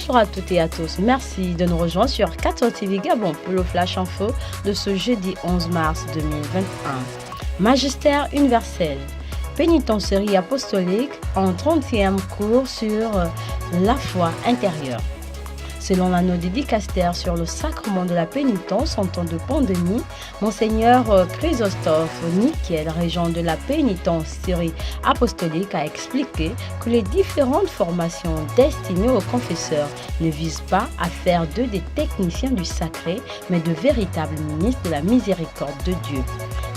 Bonsoir à toutes et à tous. Merci de nous rejoindre sur 4 TV Gabon pour le Flash Info de ce jeudi 11 mars 2021. Magistère universel. Pénitentiaire apostolique en 30e cours sur la foi intérieure. Selon l'anneau des dicastères sur le sacrement de la pénitence en temps de pandémie, Monseigneur Chrysostophe Nickel, régent de la pénitentiaire apostolique, a expliqué que les différentes formations destinées aux confesseurs ne visent pas à faire d'eux des techniciens du sacré, mais de véritables ministres de la miséricorde de Dieu.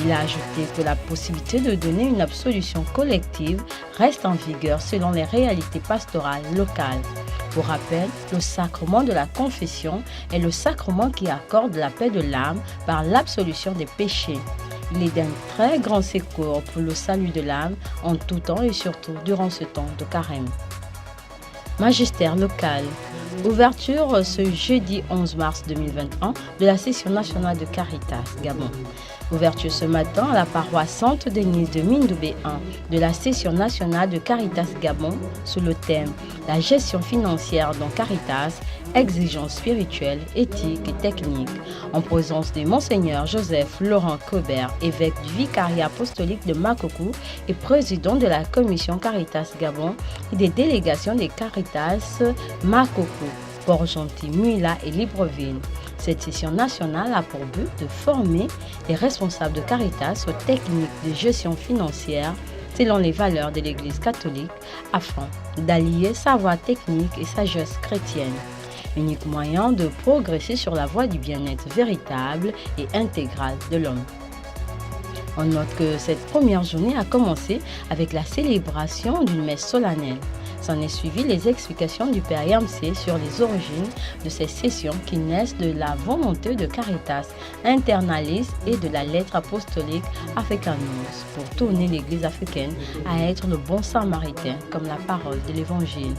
Il a ajouté que la possibilité de donner une absolution collective reste en vigueur selon les réalités pastorales locales. Pour rappel, le sacrement de la confession est le sacrement qui accorde la paix de l'âme par l'absolution des péchés. Il est d'un très grand secours pour le salut de l'âme en tout temps et surtout durant ce temps de carême. Magistère local. Ouverture ce jeudi 11 mars 2021 de la session nationale de Caritas Gabon. Ouverture ce matin à la paroisse Sainte-Denise de Mindoubé 1 de la session nationale de Caritas Gabon sous le thème « La gestion financière dans Caritas, exigences spirituelles, éthiques et techniques » en présence de Monseigneur Joseph Laurent Cobert, évêque du vicariat apostolique de Makoko et président de la commission Caritas Gabon et des délégations des Caritas Makoko, Port-Gentil, Muila et Libreville. Cette session nationale a pour but de former les responsables de Caritas aux techniques de gestion financière selon les valeurs de l'Église catholique afin d'allier savoir technique et sagesse chrétienne, unique moyen de progresser sur la voie du bien-être véritable et intégral de l'homme. On note que cette première journée a commencé avec la célébration d'une messe solennelle. S'en est suivi les explications du Père Yamsé sur les origines de ces sessions qui naissent de la volonté de Caritas internaliste et de la lettre apostolique Africanus pour tourner l'Église africaine à être le bon samaritain comme la parole de l'Évangile.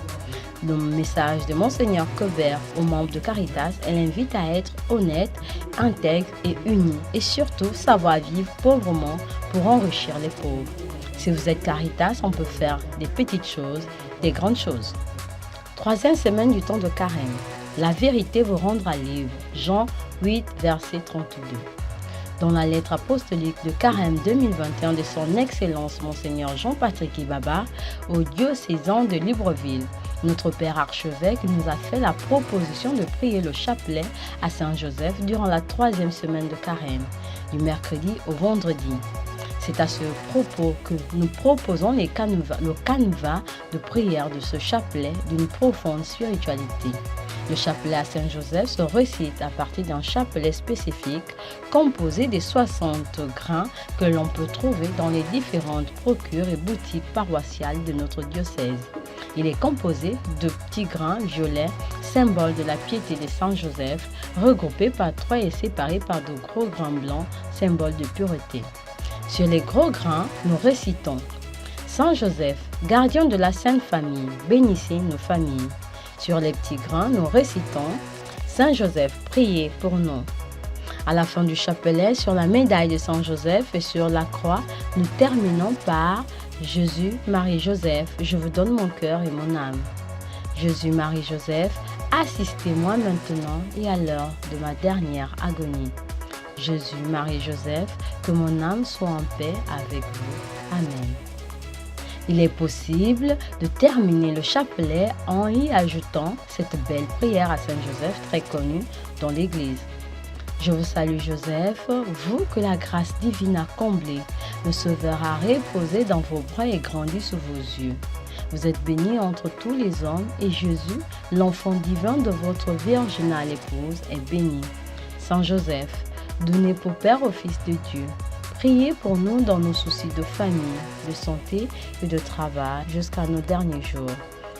Le message de Monseigneur Cobert aux membres de Caritas, elle invite à être honnête, intègre et unis et surtout savoir vivre pauvrement pour enrichir les pauvres. Si vous êtes Caritas, on peut faire des petites choses, des grandes choses. Troisième semaine du temps de carême. La vérité vous rendra libre. Jean 8, verset 32. Dans la lettre apostolique de carême 2021 de son Excellence Monseigneur Jean-Patrick Ibaba au diocésain de Libreville, notre Père archevêque nous a fait la proposition de prier le chapelet à Saint-Joseph durant la troisième semaine de carême, du mercredi au vendredi. C'est à ce propos que nous proposons le canevas de prière de ce chapelet d'une profonde spiritualité. Le chapelet à Saint-Joseph se récite à partir d'un chapelet spécifique composé des 60 grains que l'on peut trouver dans les différentes procures et boutiques paroissiales de notre diocèse. Il est composé de petits grains violets, symbole de la piété de Saint-Joseph, regroupés par 3 et séparés par de gros grains blancs, symbole de pureté. Sur les gros grains, nous récitons « Saint Joseph, gardien de la Sainte Famille, bénissez nos familles ». Sur les petits grains, nous récitons « Saint Joseph, priez pour nous ». À la fin du chapelet, sur la médaille de Saint Joseph et sur la croix, nous terminons par « Jésus, Marie, Joseph, je vous donne mon cœur et mon âme ». Jésus, Marie, Joseph, assistez-moi maintenant et à l'heure de ma dernière agonie. Jésus, Marie, Joseph, que mon âme soit en paix avec vous. Amen. Il est possible de terminer le chapelet en y ajoutant cette belle prière à Saint Joseph très connue dans l'Église. Je vous salue Joseph, vous que la grâce divine a comblé, le Sauveur a reposé dans vos bras et grandi sous vos yeux. Vous êtes béni entre tous les hommes et Jésus, l'enfant divin de votre virginale épouse, est béni. Saint Joseph, donnez pour Père au Fils de Dieu. Priez pour nous dans nos soucis de famille, de santé et de travail jusqu'à nos derniers jours.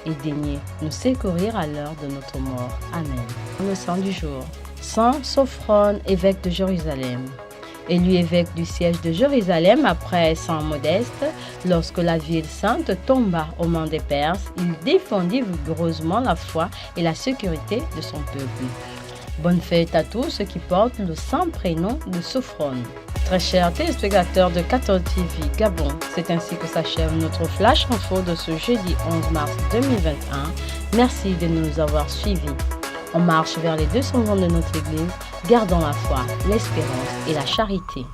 Et daignez nous secourir à l'heure de notre mort. Amen. Le saint du jour. Saint Sophrone, évêque de Jérusalem. Élu évêque du siège de Jérusalem après Saint Modeste, lorsque la ville sainte tomba aux mains des Perses, il défendit vigoureusement la foi et la sécurité de son peuple. Bonne fête à tous ceux qui portent le saint prénom de Sophrone. Très chers téléspectateurs de 14 TV Gabon, c'est ainsi que s'achève notre flash info de ce jeudi 11 mars 2021. Merci de nous avoir suivis. On marche vers les 200 ans de notre Église, gardons la foi, l'espérance et la charité.